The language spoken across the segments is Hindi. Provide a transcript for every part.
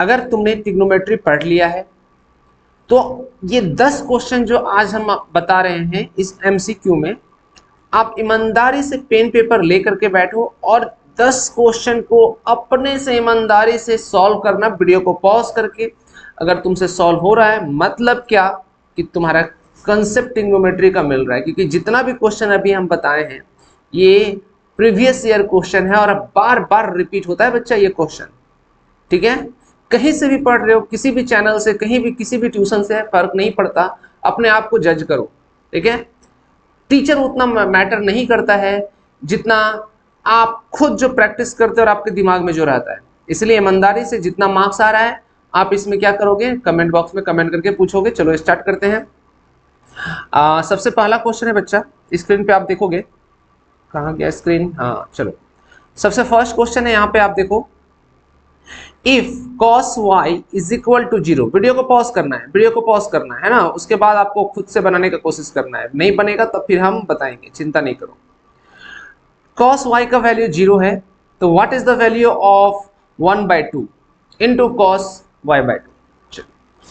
अगर तुमने ट्रिग्नोमेट्री पढ़ लिया है तो ये 10 क्वेश्चन जो आज हम बता रहे हैं इस एमसीक्यू में, आप ईमानदारी से पेन पेपर लेकर के बैठो और 10 क्वेश्चन को अपने से ईमानदारी से सॉल्व करना, वीडियो को पॉज करके। अगर तुमसे सॉल्व हो रहा है मतलब क्या कि तुम्हारा कंसेप्ट ट्रिग्नोमेट्री का मिल रहा है, क्योंकि जितना भी क्वेश्चन अभी हम बताए हैं ये प्रीवियस ईयर क्वेश्चन है और बार बार रिपीट होता है बच्चा ये क्वेश्चन। ठीक है, कहीं से भी पढ़ रहे हो, किसी भी चैनल से, कहीं भी, किसी भी ट्यूशन से, फर्क नहीं पड़ता, अपने आप को जज करो। ठीक है, टीचर उतना मैटर नहीं करता है जितना आप खुद जो प्रैक्टिस करते हो और आपके दिमाग में जो रहता है। इसलिए ईमानदारी से जितना मार्क्स आ रहा है आप इसमें क्या करोगे, कमेंट बॉक्स में कमेंट करके पूछोगे। चलो स्टार्ट करते हैं। सबसे पहला क्वेश्चन है बच्चा, स्क्रीन पे आप देखोगे, कहाँ गया स्क्रीन, हाँ चलो, सबसे फर्स्ट क्वेश्चन है यहाँ पे आप देखो, if cos y is equal to 0। Video को पॉज करना है, वीडियो को पॉज करना है ना, उसके बाद आपको खुद से बनाने का कोशिश करना है। नहीं बनेगा तब फिर हम बताएंगे, चिंता नहीं करो। cos y का वैल्यू 0 है तो what is the value of 1/2 into cos y/2।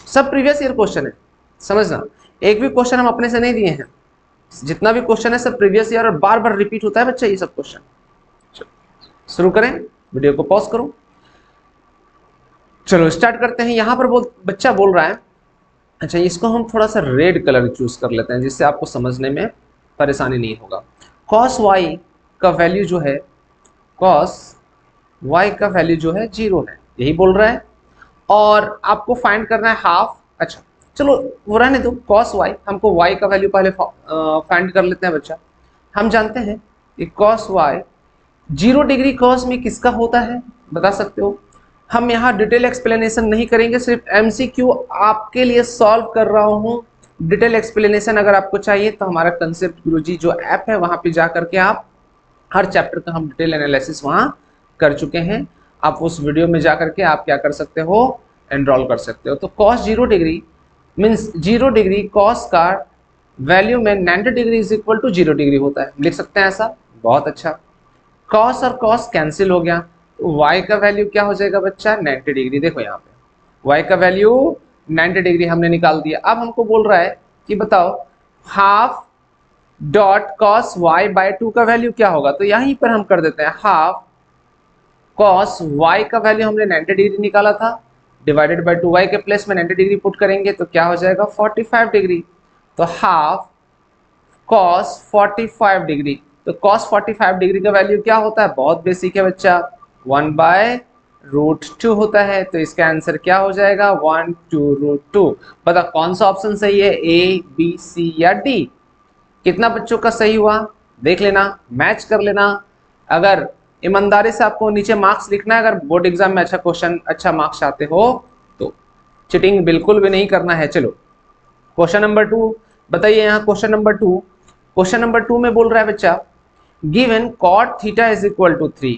सब प्रीवियस ईयर क्वेश्चन है, समझना, एक भी क्वेश्चन हम अपने से नहीं दिए हैं, जितना भी क्वेश्चन है सब प्रीवियस ईयर और बार बार रिपीट होता है बच्चा ये सब क्वेश्चन। शुरू करें, वीडियो को पॉज करो, चलो स्टार्ट करते हैं। यहां पर बच्चा बोल रहा है, अच्छा इसको हम थोड़ा सा रेड कलर चूज कर लेते हैं जिससे आपको समझने में परेशानी नहीं होगा। cos y का वैल्यू जो है, cos y का वैल्यू जो है 0 है, यही बोल रहा है, और आपको फाइंड करना है हाफ। अच्छा चलो वो रहने दो, cos y, हमको y का वैल्यू पहले फाइंड कर लेते हैं बच्चा। हम जानते हैं कि cos y 0 डिग्री cos में किसका होता है, बता सकते हो? हम यहाँ डिटेल एक्सप्लेनेशन नहीं करेंगे, सिर्फ एमसीक्यू आपके लिए सॉल्व कर रहा हूँ। डिटेल एक्सप्लेनेशन अगर आपको चाहिए तो हमारा कंसेप्ट गुरुजी जो ऐप है वहाँ पे जा करके आप हर चैप्टर का हम डिटेल एनालिसिस वहाँ कर चुके हैं। आप उस वीडियो में जा करके आप क्या कर सकते हो, एनरोल कर सकते हो। तो cos 0 degree means 0 degree cos का वैल्यू में 90 degree is equal to 0 degree होता है, लिख सकते हैं ऐसा। बहुत अच्छा, cos और cos कैंसिल हो गया, तो y का वैल्यू क्या हो जाएगा बच्चा, 90 डिग्री। देखो यहाँ पे y का वैल्यू 90 डिग्री हमने निकाल दिया। अब हमको बोल रहा है कि बताओ हाफ डॉट cos y/2 का वैल्यू क्या होगा, तो यहीं पर हम कर देते हैं हाफ cos y का वैल्यू हमने 90 डिग्री निकाला था, डिवाइडेड बाय 2y के प्लेस में 90 डिग्री पुट करेंगे तो क्या हो जाएगा 45 डिग्री। तो हाफ cos 45 डिग्री, तो cos 45 डिग्री का वैल्यू क्या होता है, बहुत बेसिक है बच्चा, 1/√2 होता है। तो इसका आंसर क्या हो जाएगा, 1/2√2। बता कौन सा ऑप्शन सही है, ए बी सी या डी? कितना बच्चों का सही हुआ देख लेना, मैच कर लेना। अगर ईमानदारी से आपको नीचे मार्क्स लिखना है, अगर बोर्ड एग्जाम में अच्छा क्वेश्चन, अच्छा मार्क्स चाहते हो तो चीटिंग बिल्कुल भी नहीं करना है। चलो क्वेश्चन नंबर 2 बताइए। यहाँ क्वेश्चन नंबर 2 में बोल रहा है बच्चा, given cot theta is equal to 3,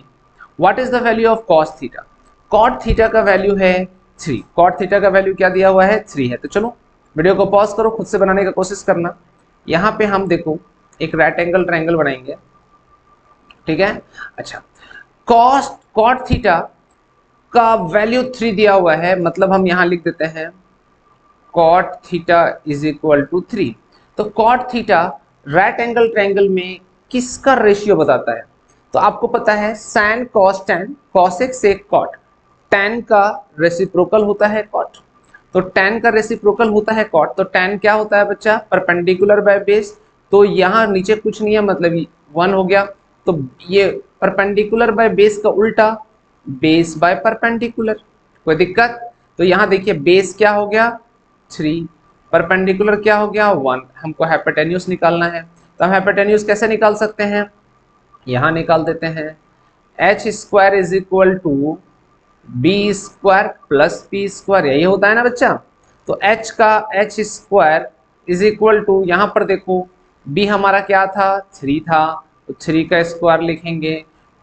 what is the value of cos theta? cot theta का वैल्यू है 3, cot थीटा का वैल्यू क्या दिया हुआ है, 3 है। तो चलो वीडियो को पॉज करो, खुद से बनाने का कोशिश करना। यहाँ पे हम देखो एक राइट एंगल ट्रायंगल बनाएंगे, ठीक है। अच्छा cot थीटा का वैल्यू 3 दिया हुआ है, मतलब हम यहाँ लिख देते हैं cot theta is equal to 3। तो cot theta right angle triangle में किसका रेशियो बताता है? तो आपको पता है sin cos tan, cos एक sec cot, tan का रेसिप्रोकल होता है cot, तो tan का रेसिप्रोकल होता है cot, तो tan क्या होता है बच्चा, परपेंडिकुलर बाय बेस। तो यहाँ नीचे कुछ नहीं है, मतलब 1 हो गया, तो ये परपेंडिकुलर बाय बेस का उल्टा बेस बाय परपेंडिकुलर, कोई दिक्कत? तो यहाँ देखिए बेस क्या हो गया 3, परपेंडिकुलर क्या हो गया 1, हमको हाइपोटेन्यूज निकालना है। तो हम हाइपोटेन्यूज कैसे निकाल सकते हैं, यहाँ निकाल देते हैं, h² is equal to b² plus p², यही होता है ना बच्चा। तो h² इज इक्वल टू, यहाँ पर देखो b हमारा क्या था 3 था, तो 3 का स्क्वायर लिखेंगे,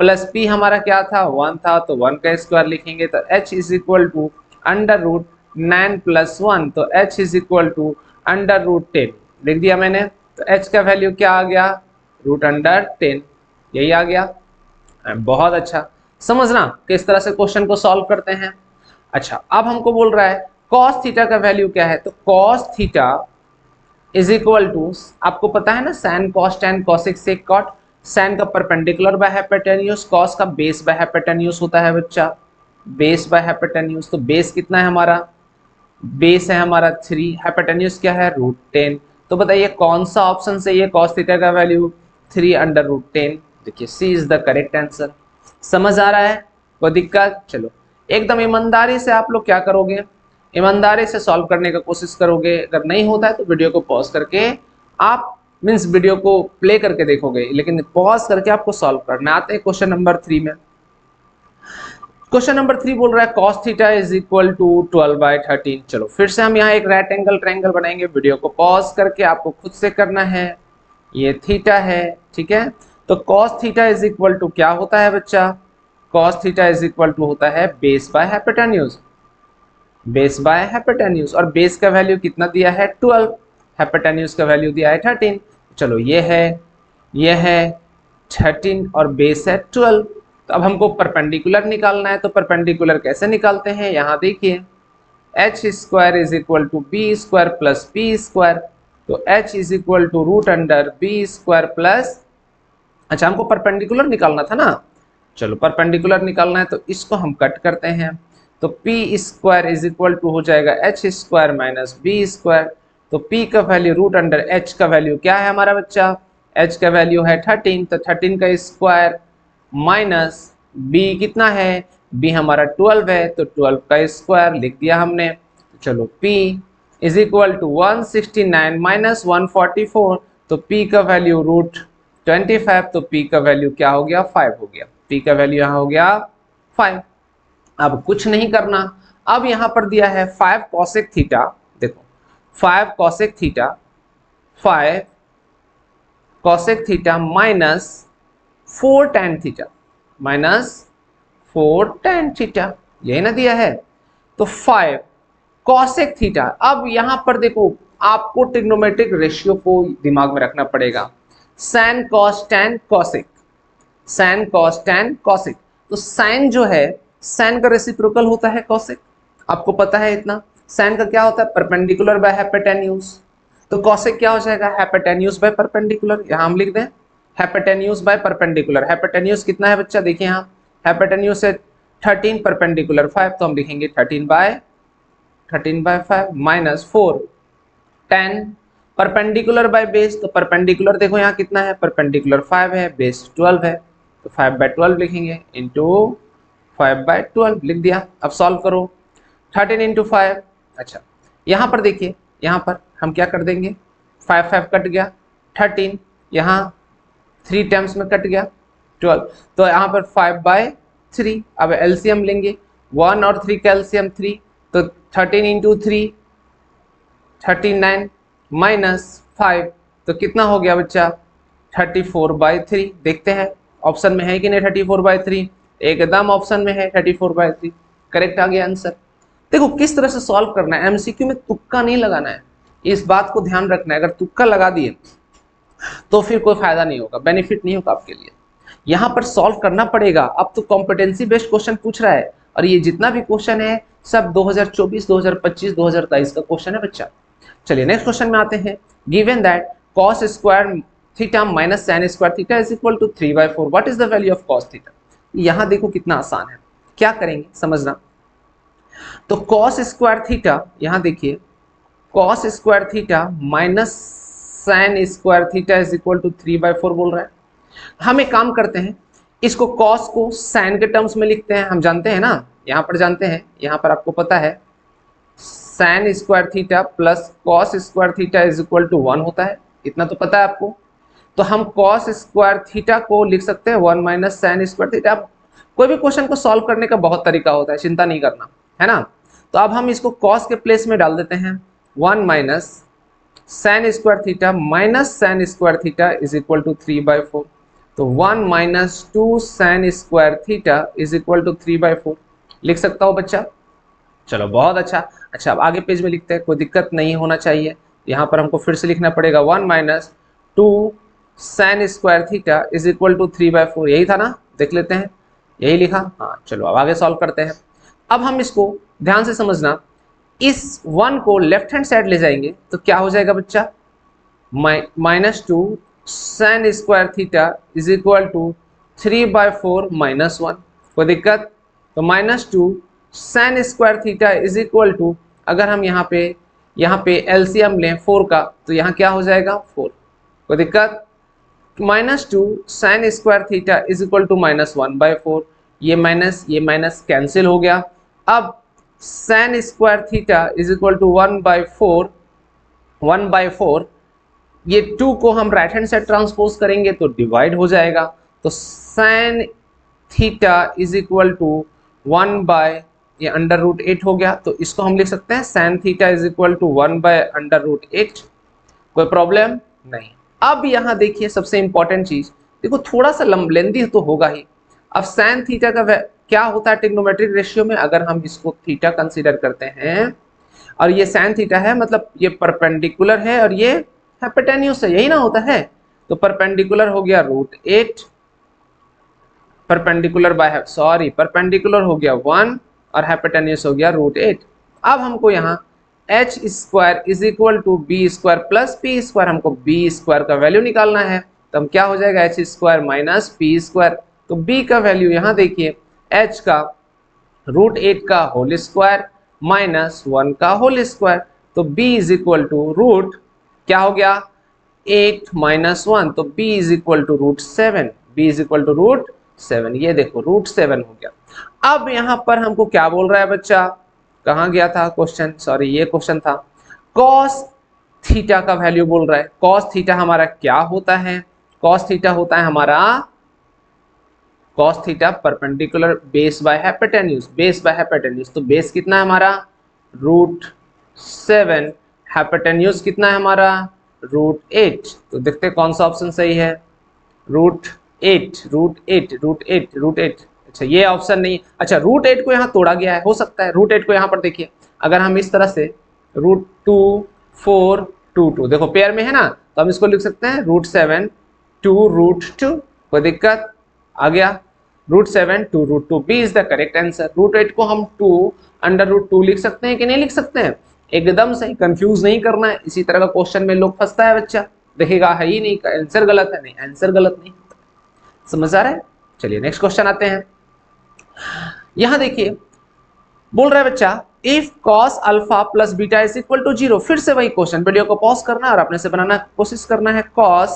प्लस p हमारा क्या था 1 था, तो 1 का स्क्वायर लिखेंगे। तो h इज इक्वल टू √9 + 1, तो h इज इक्वल टू √10 लिख दिया मैंने। तो h का वैल्यू क्या आ गया, √10, यही आ गया। बहुत अच्छा, समझना किस तरह से क्वेश्चन को सॉल्व करते हैं। अच्छा, अब हमको बोल रहा है cos थीटा का वैल्यू क्या है, तो cos theta is equal to, आपको पता है ना sin cos tan cosec sec cot, sin का परपेंडिकुलर बाय हाइपोटेन्यूज, cos का बेस बाय हाइपोटेन्यूज होता है बच्चा, बेस बाय हाइपोटेन्यूज। तो बेस कितना है हमारा, बेस है हमारा 3, हाइपोटेन्यूज क्या है √10। तो बताइए कौन सा ऑप्शन सही है, cos थीटा का वैल्यू 3/√10। देखिए सी इज द करेक्ट आंसर। समझ आ रहा है, कोई दिक्कत? चलो एकदम ईमानदारी से आप लोग क्या करोगे, ईमानदारी से सॉल्व करने का कोशिश करोगे। अगर नहीं होता है तो वीडियो को पॉज करके आप मीन्स वीडियो को प्ले करके देखोगे, लेकिन पॉज करके आपको सॉल्व करना। आते हैं क्वेश्चन नंबर 3 में। क्वेश्चन नंबर 3 बोल रहा है cos theta is equal to 12/13। चलो फिर से हम यहाँ एक राइट एंगल ट्रायंगल बनाएंगे, वीडियो को पॉज करके आपको खुद से करना है। ये थीटा है, ठीक है। तो cos theta is equal to क्या होता है बच्चा, cos theta is equal to होता है base by hypotenuse, base by hypotenuse. और बेस का वैल्यू कितना दिया है 12, हाइपोटेन्यूज का वैल्यू दिया है 13। चलो ये है 13 और बेस है 12। तो अब हमको परपेंडिकुलर निकालना है, तो परपेंडिकुलर कैसे निकालते हैं, यहाँ देखिए H square is equal to B square plus P square. तो एच इज इक्वल टू √बी² प्लस, अच्छा हमको परपेंडिकुलर निकालना था ना, चलो परपेंडिकुलर निकालना है तो इसको हम कट करते हैं। तो P square is equal to हो जाएगा H square minus B square. तो पी का वैल्यू √एच का वैल्यू क्या है हमारा बच्चा, एच का वैल्यू है 13, तो 13 का स्क्वायर माइनस बी कितना है, बी हमारा 12 है, तो 12 का स्क्वायर लिख दिया हमने। चलो p is equal to 169 minus 144। तो p का वैल्यू √25, तो p का वैल्यू क्या हो गया 5 हो गया, p का वैल्यू यहाँ हो गया 5। अब कुछ नहीं करना, अब यहाँ पर दिया है 5 cosec थीटा, देखो 5 cosec theta, 5 cosec theta minus 4 tan theta, minus 4 tan theta, यही ना दिया है। तो 5 cosec थीटा, अब यहां पर देखो आपको ट्रिग्नोमेट्रिक रेशियो को दिमाग में रखना पड़ेगा, sin cos tan cosec, sin cos tan cosec। तो sin जो है, sin का रेसिप्रोकल होता है cosec, आपको पता है इतना। sin का क्या होता है, परपेंडिकुलर बाय हाइपोटेन्यूज। तो cosec क्या हो जाएगा, हाइपोटेन्यूज बाय परपेंडिकुलर, यहां हम लिख दें हाइपोटेन्यूज बाय परपेंडिकुलर। हाइपोटेन्यूज कितना है बच्चा, देखिए यहाँ हाइपोटेन्यूज है 13, परपेंडिकुलर 5, तो हम लिखेंगे 13/5 माइनस 4 10, परपेंडिकुलर बाय बेस, तो परपेंडिकुलर देखो यहाँ कितना है, परपेंडिकुलर 5 है, बेस 12 है, तो 5/12 लिखेंगे इंटू 5/12 लिख दिया। अब सॉल्व करो, 13 इंटू 5, अच्छा यहाँ पर देखिए, यहाँ पर हम क्या कर देंगे, 5 5 कट गया, 13 यहाँ 3 टाइम्स में कट गया 12, तो यहाँ पर 5/3। अब एलसीएम लेंगे, 1 और 3 का एलसीएम 3, तो 13 इंटू 3 39 माइनस 5, तो कितना हो गया बच्चा 34/3। देखते हैं ऑप्शन में है कि नहीं 34/3, एकदम ऑप्शन में है 34/3, करेक्ट आ गया आंसर। देखो किस तरह से सॉल्व करना है, एमसीक्यू में तुक्का नहीं लगाना है, इस बात को ध्यान रखना है। अगर तुक्का लगा दिए तो फिर कोई फायदा नहीं होगा, बेनिफिट नहीं होगा आपके लिए। यहाँ पर सॉल्व करना पड़ेगा। अब तो कॉम्पिटेंसी बेस्ड क्वेश्चन पूछ रहा है, और ये जितना भी क्वेश्चन है सब 2024, 2025, 2023 का क्वेश्चन है बच्चा। चलिए नेक्स्ट क्वेश्चन में आते हैं। Given that cos square theta minus sin square theta is equal to 3/4, what is the value of cos theta. यहाँ देखो कितना आसान है, क्या करेंगे समझना। तो cos स्क्वायर थीटा, यहाँ देखिए cos square theta minus sin square theta is equal to 3/4 बोल रहा है। हम एक काम करते हैं, इसको cos को sin के टर्म्स में लिखते हैं। हम जानते हैं ना, यहाँ पर जानते हैं, यहाँ पर आपको पता है sin square theta plus cos square theta is equal to 1 होता है, इतना तो पता है आपको। तो हम cos स्क्वायर थीटा को लिख सकते हैं 1 माइनस sin स्क्वायर थीटा। कोई भी क्वेश्चन को सॉल्व करने का बहुत तरीका होता है, चिंता नहीं करना, है ना। तो अब हम इसको cos के प्लेस में डाल देते हैं, 1 minus sin square theta minus sin square theta is equal to 3/4। तो 1 minus 2 sin square theta is equal to 3/4 लिख सकता हूँ बच्चा। चलो बहुत अच्छा। अच्छा अब आगे पेज में लिखते हैं, कोई दिक्कत नहीं होना चाहिए। यहाँ पर हमको फिर से लिखना पड़ेगा 1 minus 2 sin square theta is equal to 3/4, यही था ना, देख लेते हैं, यही लिखा, हाँ चलो अब आगे सॉल्व करते हैं। अब हम इसको ध्यान से समझना, इस 1 को लेफ्ट हैंड साइड ले जाएंगे तो क्या हो जाएगा बच्चा, -2 sin square theta is equal to 3/4 -1। कोई दिक्कत? तो -2 sin square theta is equal to, अगर हम यहाँ पे एलसीएम लें 4 का तो यहाँ क्या हो जाएगा 4। कोई दिक्कत? -2 sin square theta is equal to -1/4, ये माइनस कैंसिल हो गया। अब sin square theta is equal to 1/4, ये 2 को हम राइट हैंड साइड ट्रांसपोज करेंगे तो डिवाइड हो जाएगा, तो sin theta is equal to 1 ये √8 हो गया, तो इसको हम लिख सकते हैं sin theta is equal to 1/√8। कोई प्रॉब्लम नहीं। अब यहाँ देखिए सबसे इंपॉर्टेंट चीज, देखो थोड़ा सा लेंथी तो होगा ही। अब sin थीटा का क्या होता है ट्रिग्नोमेट्रिक रेशियो में, अगर हम इसको थीटा कंसीडर करते हैं और ये sin थीटा है, मतलब ये परपेंडिकुलर है और ये हाइपोटेन्यूज है, यही ना होता है। तो परपेंडिकुलर हो गया √8, परपेंडिकुलर हो गया 1 और हाइपोटेन्यूज हो गया √8। अब हमको यहाँ h square is equal to B square plus P square, हमको बी स्क्वायर का वैल्यू निकालना है, तो हम क्या हो जाएगा h square minus P square. तो b का वैल्यू यहाँ देखिए, h का √8 का होल स्क्वायर माइनस 1 का होल स्क्वायर, तो b is equal to root क्या हो गया 8 माइनस 1, तो b is equal to √7, b is equal to √7, ये देखो √7 हो गया। अब यहाँ पर हमको क्या बोल रहा है बच्चा, कहाँ गया था क्वेश्चन, सॉरी ये क्वेश्चन था, कॉस थीटा का वैल्यू बोल रहा है। कॉस थीटा हमारा क्या होता है, कॉस थीटा होता है हमारा, cos theta perpendicular base by hypotenuse, तो बेस कितना है हमारा √7, हाइपोटेन्यूज कितना है हमारा √8, तो देखते हैं कौन सा ऑप्शन सही है, √8। अच्छा ये ऑप्शन नहीं, अच्छा √8 को यहाँ तोड़ा गया है, हो सकता है √8 को यहाँ पर देखिए, अगर हम इस तरह से √2 4 2 2 देखो पेयर में है ना, तो हम इसको लिख सकते हैं √7 2 √2, कोई दिक्कत? आ गया √7 2 √2, B is the correct answer. √8 को हम 2 √2 लिख सकते हैं कि नहीं लिख सकते हैं, एकदम सही, कंफ्यूज नहीं करना है। इसी तरह का क्वेश्चन में लोग फंसता है बच्चा, देखेगा है ही नहीं, आंसर गलत है, नहीं आंसर गलत नहीं, समझ आ रहा है। चलिए नेक्स्ट क्वेश्चन आते हैं। यहां देखिए बोल रहा है बच्चा, if cos alpha plus beta is equal to 0, फिर से वही क्वेश्चन, वीडियो को पॉज करना है और अपने से बनाना कोशिश करना है। cos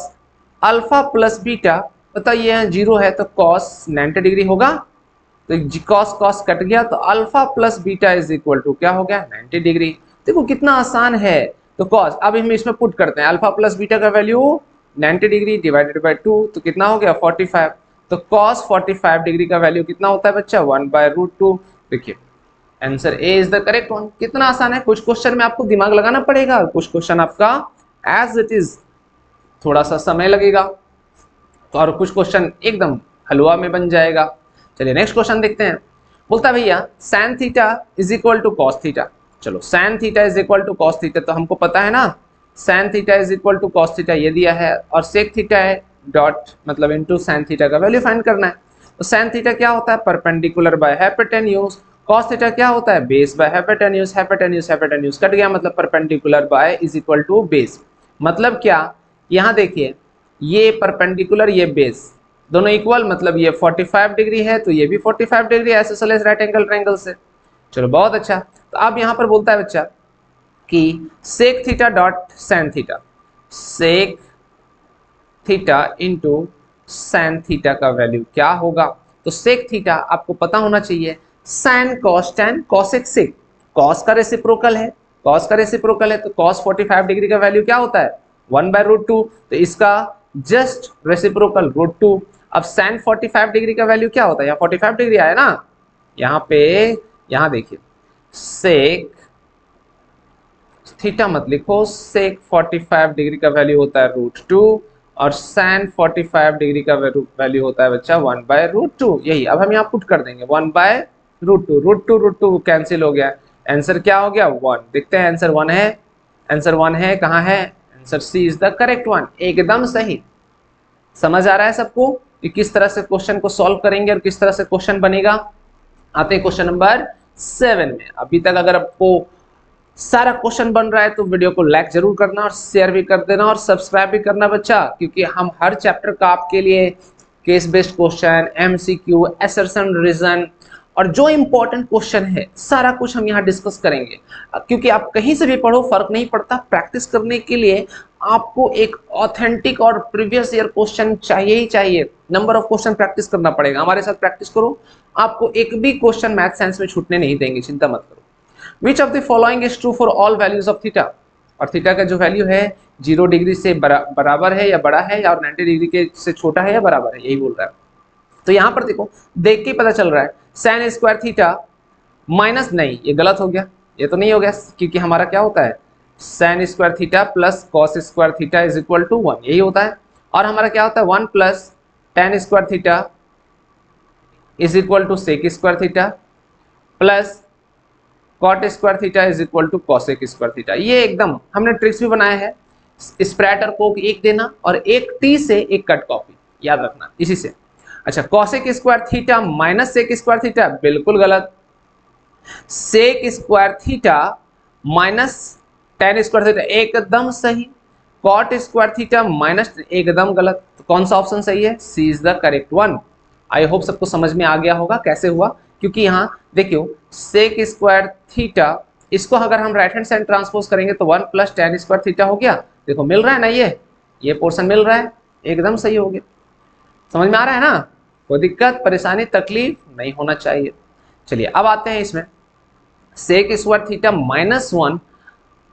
अल्फा प्लस बीटा बताइए 0 है तो cos 90 डिग्री होगा, तो cos कट गया, तो alpha plus beta is equal to क्या हो गया 90 डिग्री। देखो कितना आसान है, तो cos अब हम इसमें पुट करते हैं, अल्फा प्लस बीटा का वैल्यू 90 डिग्री डिवाइडेड बाय 2, तो कितना हो गया 45, तो cos 45 डिग्री का वैल्यू कितना होता है बच्चा 1/√2। देखिए answer A is the correct one. कितना आसान है, कुछ क्वेश्चन में आपको दिमाग लगाना पड़ेगा, कुछ क्वेश्चन आपका एज इट इज थोड़ा सा समय लगेगा, तो और कुछ क्वेश्चन एकदम हलवा में बन जाएगा। चलिए नेक्स्ट क्वेश्चन देखते हैं। बोलता है भैया sin theta is equal to cos theta, चलो sin theta is equal to cos theta तो हमको पता है ना, sin theta is equal to cos theta ये दिया है, और sec थीटा है डॉट मतलब इनटू sin थीटा का वैल्यू फाइंड करना है। तो sin थीटा क्या होता है perpendicular by hypotenuse, cos theta क्या होता है base by hypotenuse, hypotenuse cut गया, मतलब perpendicular bye is equal to base. मतलब क्या, यहाँ देखिए ये परपेंडिकुलर ये बेस दोनों इक्वल, मतलब ये 45 डिग्री है तो ये भी 45 degree isosceles right angle triangle से। चलो बहुत अच्छा। तो अब यहाँ पर बोलता है बच्चा कि sec theta dot sin theta, sec theta into sin theta का वैल्यू क्या होगा। तो सेक थीटा आपको पता होना चाहिए, sin cos tan cosec sec, cos का रेसिप्रोकल है, कॉस का रेसिप्रोकल है, तो कॉस 45 डिग्री का वैल्यू क्या होता है 1/√2, तो इसका जस्ट रेसिप्रोकल √2। अब सैन 45 डिग्री का वैल्यू क्या होता है, यहाँ 45 डिग्री आया ना, यहाँ पे यहाँ देखिए सेक थीटा मत लिखो, सेक 45 डिग्री का वैल्यू होता है √2 और सैन 45 डिग्री का वैल्यू होता है बच्चा 1/√2। यही अब हम यहाँ पुट कर देंगे 1/√2, √2 कैंसिल हो गया, आंसर क्या हो गया 1। देखते हैं आंसर 1 है, आंसर 1 है, कहाँ है answer C is the correct one, एकदम सही। समझ आ रहा है सबको कि किस तरह से क्वेश्चन को सॉल्व करेंगे और किस तरह से क्वेश्चन बनेगा। आते हैं क्वेश्चन नंबर 7 में। अभी तक अगर आपको सारा क्वेश्चन बन रहा है तो वीडियो को लाइक जरूर करना और शेयर भी कर देना और सब्सक्राइब भी करना बच्चा, क्योंकि हम हर चैप्टर का आपके लिए case based question, MCQ, assertion, reason और जो इंपॉर्टेंट क्वेश्चन है सारा कुछ हम यहाँ डिस्कस करेंगे। क्योंकि आप कहीं से भी पढ़ो फर्क नहीं पड़ता, प्रैक्टिस करने के लिए आपको एक ऑथेंटिक और प्रीवियस ईयर क्वेश्चन चाहिए ही चाहिए। नंबर ऑफ क्वेश्चन प्रैक्टिस करना पड़ेगा, हमारे साथ प्रैक्टिस करो, आपको एक भी क्वेश्चन मैथ साइंस में छूटने नहीं देंगे, चिंता मत करो। Which of the following is true for all values of theta, और थीटा का जो वैल्यू है 0 डिग्री से बराबर है या बड़ा है, और 90 डिग्री के से छोटा है या बराबर है, यही बोल रहा है। तो यहां पर देखो, देख के पता चल रहा है साइन स्क्वायर थीटा माइनस, नहीं ये गलत हो गया, ये तो नहीं हो गया, क्योंकि हमारा क्या होता है sine square theta plus cos square theta is equal to 1, यही होता है। और हमारा क्या होता है 1 plus tan square theta is equal to sec square theta plus cot square theta is equal to cosec square theta. ये एकदम हमने ट्रिक्स भी बनाया है, स्प्रेड और कोक एक देना और एक टी से एक कट कॉपी, याद रखना इसी से। अच्छा, cosec square theta minus sec square theta, बिल्कुल गलत। Sec square theta minus tan square theta, एकदम सही। कॉट स्क्वायर थीटा माइनस, एकदम गलत। तो कौन सा ऑप्शन सही है? C is the correct one. I hope सबको समझ में आ गया होगा कैसे हुआ, क्योंकि यहाँ देखियो सेक स्क्वायर थीटा, इसको अगर हम राइट हैंड साइड ट्रांसपोज करेंगे तो 1 प्लस टेन स्क्वायर थीटा हो गया। देखो मिल रहा है ना, ये पोर्शन मिल रहा है, एकदम सही हो गया। समझ में आ रहा है ना, कोई दिक्कत परेशानी तकलीफ नहीं होना चाहिए। चलिए अब आते हैं इसमें, sec square theta minus 1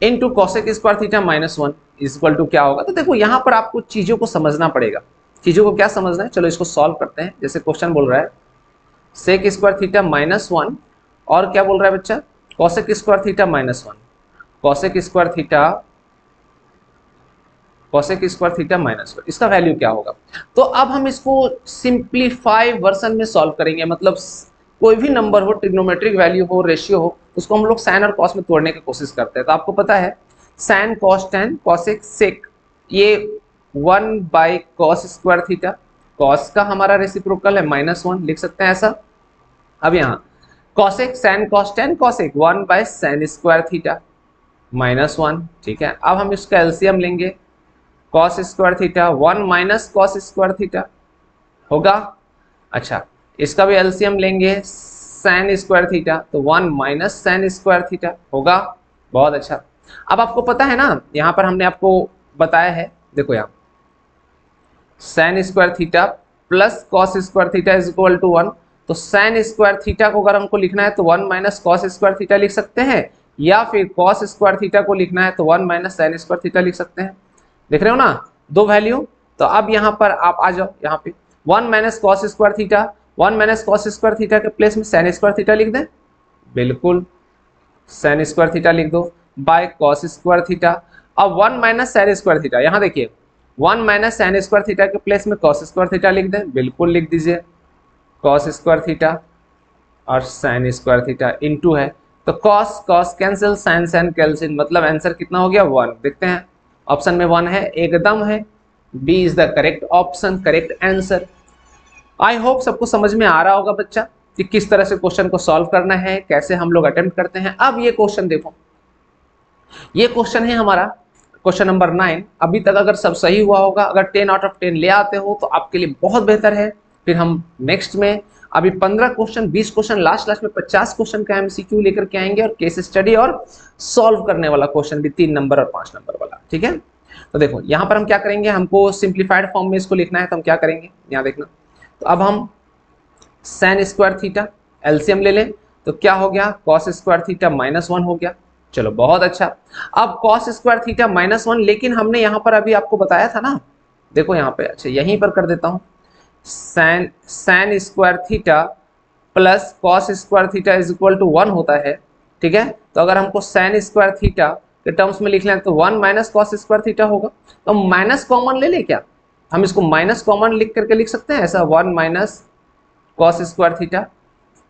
into cosec square theta minus 1 is equal to क्या होगा। तो देखो यहाँ पर आपको चीजों को समझना पड़ेगा। चीजों को क्या समझना है, चलो इसको सॉल्व करते हैं। जैसे क्वेश्चन बोल रहा है सेक स्क्वायर थीटा माइनस 1 और क्या बोल रहा है बच्चा, cosec square theta minus 1, cosec square theta minus 1, इसका वैल्यू क्या होगा। तो अब हम इसको सिंप्लीफाई वर्जन में सॉल्व करेंगे, मतलब कोई भी नंबर हो, ट्रिग्नोमेट्रिक वैल्यू हो, रेशियो हो, उसको हम लोग साइन और कॉस में तोड़ने की कोशिश करते हैं। तो आपको पता है sine cos tan cosec sec, ये 1 by cos square theta, cos का हमारा रेसिप्रोकल है -1, लिख सकते हैं ऐसा। अब यहाँ cosec sign cos tan cosec 1 by sine square theta -1, ठीक है। अब हम इसका एलसीएम लेंगे, cos square theta 1 minus cos square theta होगा। अच्छा, इसका भी एलसीएम लेंगे साइन स्क्वायर थीटा, तो 1 माइनस साइन स्क्वायर थीटा होगा। बहुत अच्छा। अब आपको पता है ना, यहाँ पर हमने आपको बताया है, देखो यहाँ sine square theta plus cos square theta is equal to 1। तो साइन स्क्वायर थीटा को अगर हमको लिखना है तो 1 माइनस कॉस स्क्वायर थीटा लिख सकते हैं, या फिर कॉस स्क्वायर थीटा को लिखना है तो 1 माइनस साइन स्क्वायर थीटा लिख सकते हैं। देख रहे हो ना दो वैल्यू। तो अब यहाँ पर आप आ जाओ, यहाँ पे 1 minus cos square theta, 1 minus cos square theta के प्लेस में साइन स्क्वायर थीटा लिख दें, बिल्कुल साइन स्क्वायर थीटा लिख दो बाय कॉस स्क्वायर थीटा। अब 1 माइनस साइन स्क्वायर थीटा, यहाँ देखिए 1 माइनस साइन स्क्वायर थीटा के प्लेस में कॉस स्क्वायर थीटा लिख दें, बिल्कुल लिख दीजिए कॉस स्क्वायर थीटा और साइन स्क्वायर थीटा इनटू है, तो cos cos cancel, sine sine cancel, मतलब आंसर कितना हो गया 1। देखते हैं ऑप्शन में 1 है, एकदम है, B is the correct option, correct answer. I hope सबको समझ में आ रहा होगा बच्चा कि किस तरह से क्वेश्चन को सॉल्व करना है, कैसे हम लोग अटेम्प्ट करते हैं। अब ये क्वेश्चन देखो, ये क्वेश्चन है हमारा क्वेश्चन नंबर 9। अभी तक अगर सब सही हुआ होगा, अगर 10 आउट ऑफ 10 ले आते हो तो आपके लिए बहुत बेहतर है। फिर हम नेक्स्ट में अभी 15 क्वेश्चन, 20 क्वेश्चन, लास्ट में 50 क्वेश्चन का एमसीक्यू लेकर के आएंगे, और केस स्टडी और सॉल्व करने वाला क्वेश्चन भी 3 नंबर और 5 नंबर वाला, ठीक है। तो देखो यहाँ पर हम क्या करेंगे, हमको सिंप्लीफाइड फॉर्म में इसको लिखना है, तो हम क्या करेंगे यहाँ देखना। तो अब हम साइन स्क्वायर थीटा एलसीएम ले लें, तो क्या हो गया कॉस स्क्वायर थीटा -1 हो गया। चलो बहुत अच्छा। अब कॉस स्क्वायर थीटा -1, लेकिन हमने यहाँ पर अभी आपको बताया था ना, देखो यहाँ पे, अच्छा यहीं पर कर देता हूँ, sine square theta plus cos square theta is equal to 1 होता है, ठीक है। तो अगर हमको साइन स्क्वायर थीटा के टर्म्स में लिख लें तो 1 माइनस कॉस स्क्वायर थीटा होगा। तो माइनस कॉमन ले लें क्या, हम इसको माइनस कॉमन लिख करके लिख सकते हैं ऐसा, 1 minus cos square theta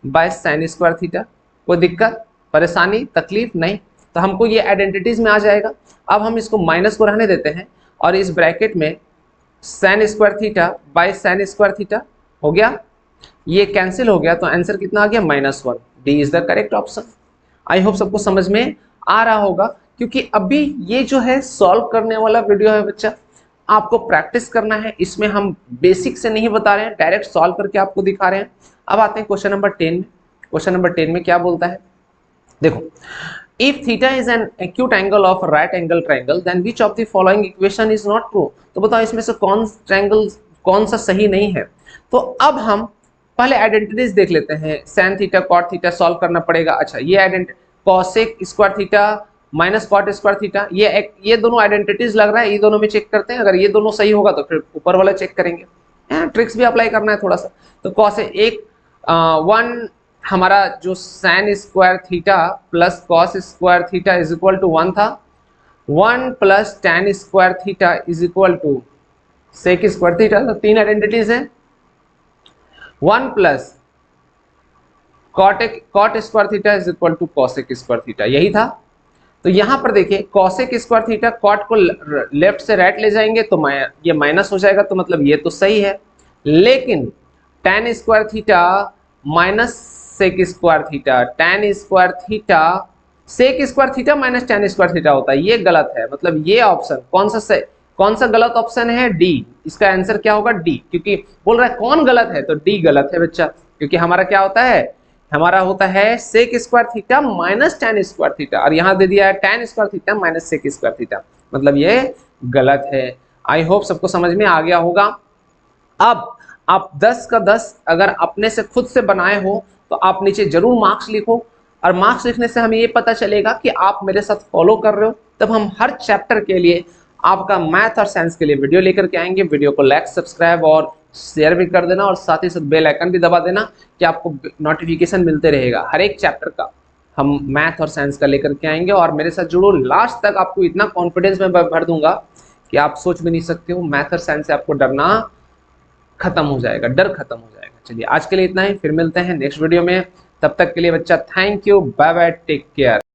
by sine square theta. कोई दिक्कत परेशानी तकलीफ नहीं, तो हमको ये आइडेंटिटीज में आ जाएगा। अब हम इसको माइनस को रहने देते हैं और इस ब्रैकेट में sign square theta by sine square theta हो गया, ये कैंसिल हो गया, तो आंसर कितना आ गया -1। D is the correct option. I hope सबको समझ में आ रहा होगा, क्योंकि अभी ये जो है सॉल्व करने वाला वीडियो है बच्चा, आपको प्रैक्टिस करना है, इसमें हम बेसिक से नहीं बता रहे हैं, डायरेक्ट सॉल्व करके आपको दिखा रहे हैं। अब आते हैं क्वेश्चन नंबर 10 में। क्वेश्चन नंबर 10 में क्या बोलता है, देखो, if theta is an acute angle of right angle triangle then which of the following equation is not true. तो बताओ इसमें से कौन सा सही नहीं है। तो अब हम पहले आइडेंटिटीज देख लेते हैं, sin theta cot theta solve करना पड़ेगा। अच्छा, ये identity cosec square theta minus cot square theta, ये दोनों आइडेंटिटीज लग रहा है, ये दोनों में चेक करते हैं, अगर ये दोनों सही होगा तो फिर ऊपर वाला चेक करेंगे, ट्रिक्स भी अप्लाई करना है थोड़ा सा। तो कॉसेक एक वन हमारा जो sin square theta plus cos square theta is equal to 1 था, 1 plus tan square theta is equal to sec square theta. तो तीन आइडेंटिटीज है, 1 plus cot square theta is equal to cosec square theta, यही था। तो यहां पर देखिए कॉसेक स्क्वायर थीटा कॉट को लेफ्ट से राइट ले जाएंगे तो ये माइनस हो जाएगा, तो मतलब ये तो सही है। लेकिन tan square theta minus sec square theta, tan square theta sec square theta minus tan square theta होता है, ये गलत है। मतलब ये ऑप्शन कौन सा गलत ऑप्शन है, डी। इसका आंसर क्या होगा, डी, क्योंकि बोल रहा है कौन गलत है, तो डी गलत है बच्चा, क्योंकि हमारा क्या होता है, हमारा होता है sec square theta minus tan square theta, और यहां दे दिया है tan square theta minus sec square theta, मतलब ये गलत है। आई होप सबको समझ में आ गया होगा। अब आप 10 का 10 अगर अपने से खुद से बनाए हो तो आप नीचे जरूर मार्क्स लिखो, और मार्क्स लिखने से हमें ये पता चलेगा कि आप मेरे साथ फॉलो कर रहे हो। तब हम हर चैप्टर के लिए आपका मैथ और साइंस के लिए वीडियो लेकर के आएंगे। वीडियो को लाइक सब्सक्राइब और शेयर भी कर देना, और साथ ही साथ बेल आइकन भी दबा देना कि आपको नोटिफिकेशन मिलते रहेगा हर एक चैप्टर का। हम मैथ और साइंस का लेकर के आएंगे, और मेरे साथ जुड़ो लास्ट तक। आपको इतना कॉन्फिडेंस में भर दूंगा कि आप सोच भी नहीं सकते हो। मैथ और साइंस से आपको डरना खत्म हो जाएगा, डर खत्म हो जाएगा। चलिए आज के लिए इतना ही, फिर मिलते हैं नेक्स्ट वीडियो में। तब तक के लिए बच्चा thank you, bye bye, take care.